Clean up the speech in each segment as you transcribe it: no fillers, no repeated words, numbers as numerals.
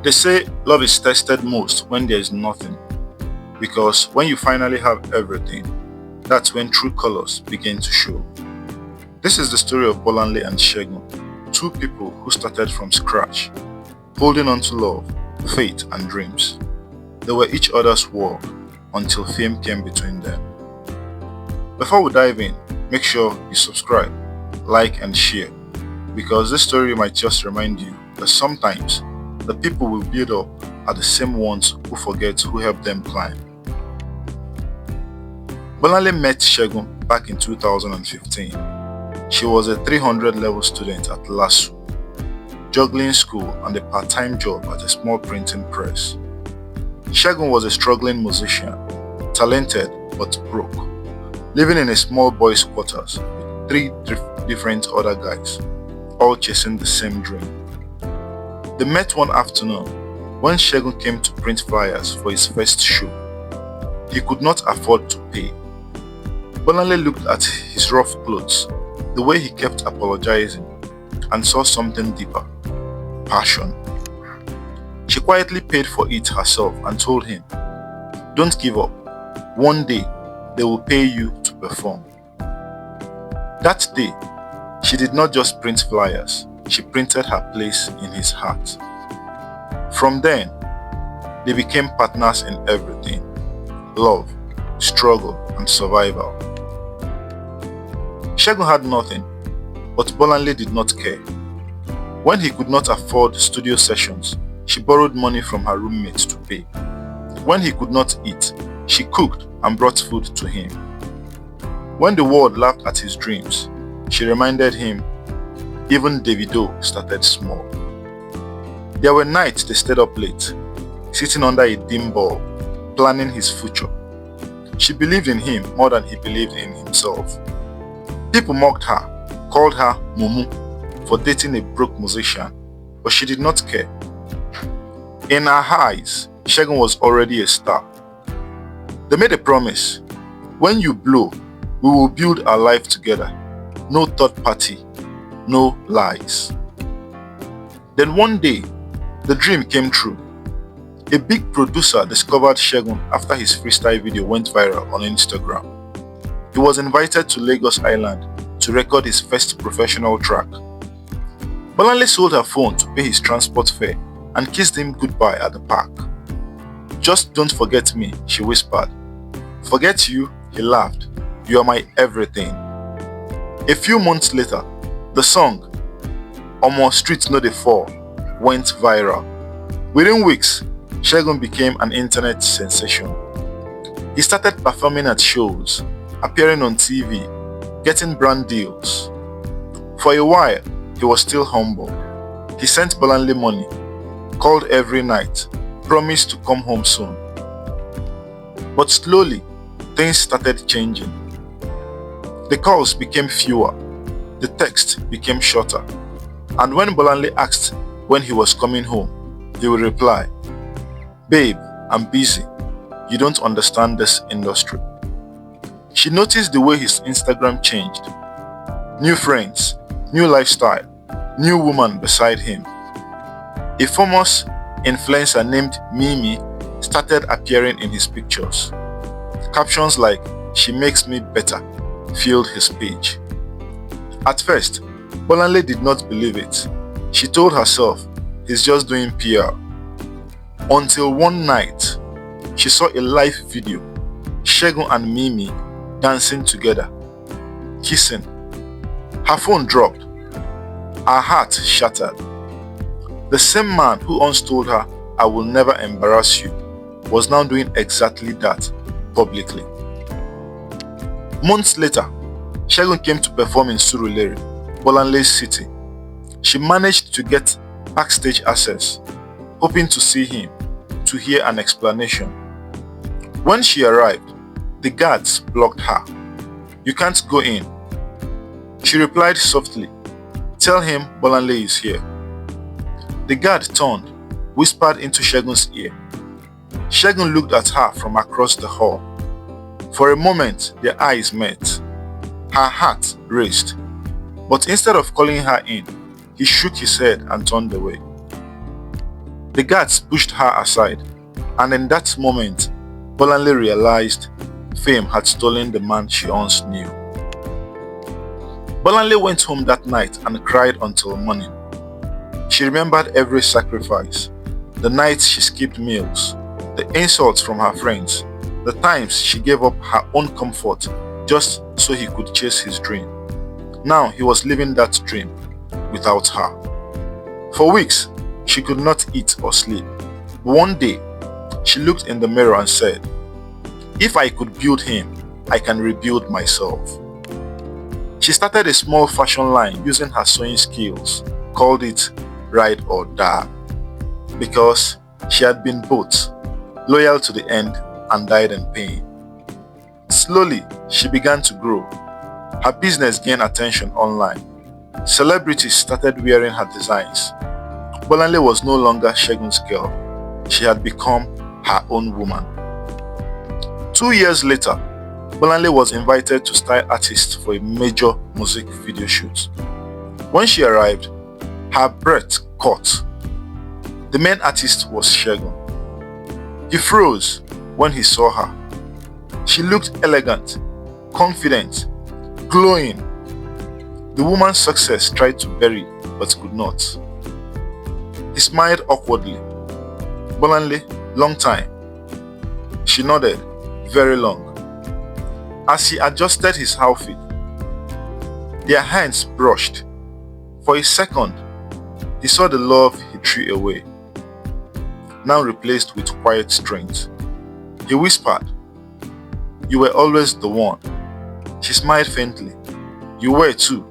They say love is tested most when there is nothing, because when you finally have everything, that's when true colors begin to show. This is the story of Bolanle and Shegun, two people who started from scratch, holding on to love, faith, and dreams. They were each other's world until fame came between them. Before we dive in, make sure you subscribe, like, and share, because this story might just remind you that sometimes the people we build up are the same ones who forget who helped them climb. Bolanle met Shegun back in 2015. She was a 300 level student at LASU, juggling school and a part-time job at a small printing press. Shegun was a struggling musician, talented but broke, living in a small boys' quarters with three different other guys, all chasing the same dream. They met one afternoon when Shegun came to print flyers for his first show. He could not afford to pay. Bolanle looked at his rough clothes, the way he kept apologizing, and saw something deeper: passion. She quietly paid for it herself and told him, "Don't give up. One day, they will pay you to perform." That day, she did not just print flyers, she printed her place in his heart. From then, they became partners in everything: love, struggle, and survival. Shegun had nothing, but Bolanle did not care. When he could not afford studio sessions, she borrowed money from her roommates to pay. When he could not eat, she cooked and brought food to him. When the world laughed at his dreams, she reminded him even Davido started small. There were nights they stayed up late, sitting under a dim bulb, planning his future. She believed in him more than he believed in himself. People mocked her, called her Mumu for dating a broke musician, but she did not care. In her eyes, Shegun was already a star. They made a promise: when you blow, we will build our life together. No third party, no lies. Then one day, the dream came true. A big producer discovered Shegun after his freestyle video went viral on Instagram. He was invited to Lagos Island to record his first professional track. Bolanle sold her phone to pay his transport fare and kissed him goodbye at the park. "Just don't forget me," she whispered. "Forget you?" he laughed. "You are my everything." A few months later, the song "Omo Street No Dey Fall" went viral. Within weeks, Shegun became an internet sensation. He started performing at shows, appearing on TV, getting brand deals. For a while, he was still humble. He sent Bolanle money, called every night, promised to come home soon. But slowly, things started changing. The calls became fewer, the texts became shorter, and when Bolanle asked when he was coming home, he would reply, "Babe, I'm busy. You don't understand this industry." She noticed the way his Instagram changed. New friends, new lifestyle, new woman beside him. A famous influencer named Mimi started appearing in his pictures. Captions like "She makes me better" filled his page. At first, Bolanle did not believe it. She told herself he's just doing PR. Until one night, she saw a live video, Shegun and Mimi dancing together, kissing. Her phone dropped. Her heart shattered. The same man who once told her, "I will never embarrass you," was now doing exactly that publicly. Months later, Shegun came to perform in Surulere, Bolanle's city. She managed to get backstage access, hoping to see him, to hear an explanation. When she arrived, the guards blocked her. "You can't go in." She replied softly, "Tell him Bolanle is here." The guard turned, whispered into Shegun's ear. Shegun looked at her from across the hall. For a moment, their eyes met. Her heart raced, but instead of calling her in, he shook his head and turned away. The guards pushed her aside, and in that moment, Bolanle realized fame had stolen the man she once knew. Bolanle went home that night and cried until morning. She remembered every sacrifice, the nights she skipped meals, the insults from her friends, the times she gave up her own comfort just so he could chase his dream. Now he was living that dream without her. For weeks, she could not eat or sleep. One day, she looked in the mirror and said, "If I could build him, I can rebuild myself." She started a small fashion line using her sewing skills, called it Ride or Die, because she had been both, loyal to the end and died in pain. Slowly, she began to grow. Her business gained attention online. Celebrities started wearing her designs. Bolanle was no longer Segun's girl. She had become her own woman. 2 years later, Bolanle was invited to style artist for a major music video shoot. When she arrived, her breath caught. The main artist was Segun. He froze when he saw her. She looked elegant, confident, glowing. The woman's success tried to bury but could not. He smiled awkwardly. "Bolanle, long time." She nodded, "Very long." As he adjusted his outfit, their hands brushed. For a second, he saw the love he threw away, now replaced with quiet strength. He whispered, "You were always the one." She smiled faintly. "You were too,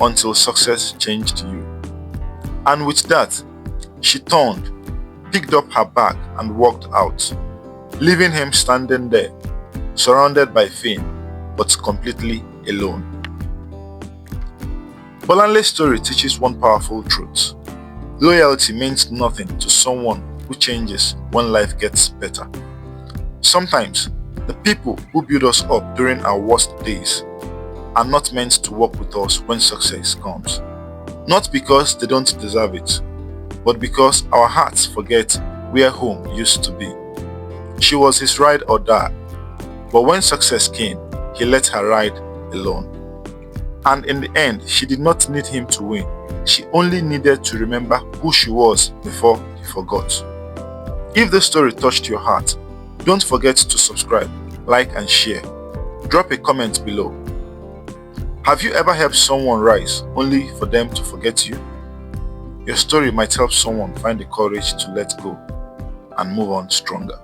until success changed you." And with that, she turned, picked up her bag and walked out, leaving him standing there, surrounded by fame, but completely alone. Bolanle's story teaches one powerful truth. Loyalty means nothing to someone who changes when life gets better. Sometimes, the people who build us up during our worst days are not meant to work with us when success comes. Not because they don't deserve it, but because our hearts forget where home used to be. She was his ride or die, but when success came, he let her ride alone. And in the end, she did not need him to win. She only needed to remember who she was before he forgot. If this story touched your heart, don't forget to subscribe, like and share. Drop a comment below. Have you ever helped someone rise only for them to forget you? Your story might help someone find the courage to let go and move on stronger.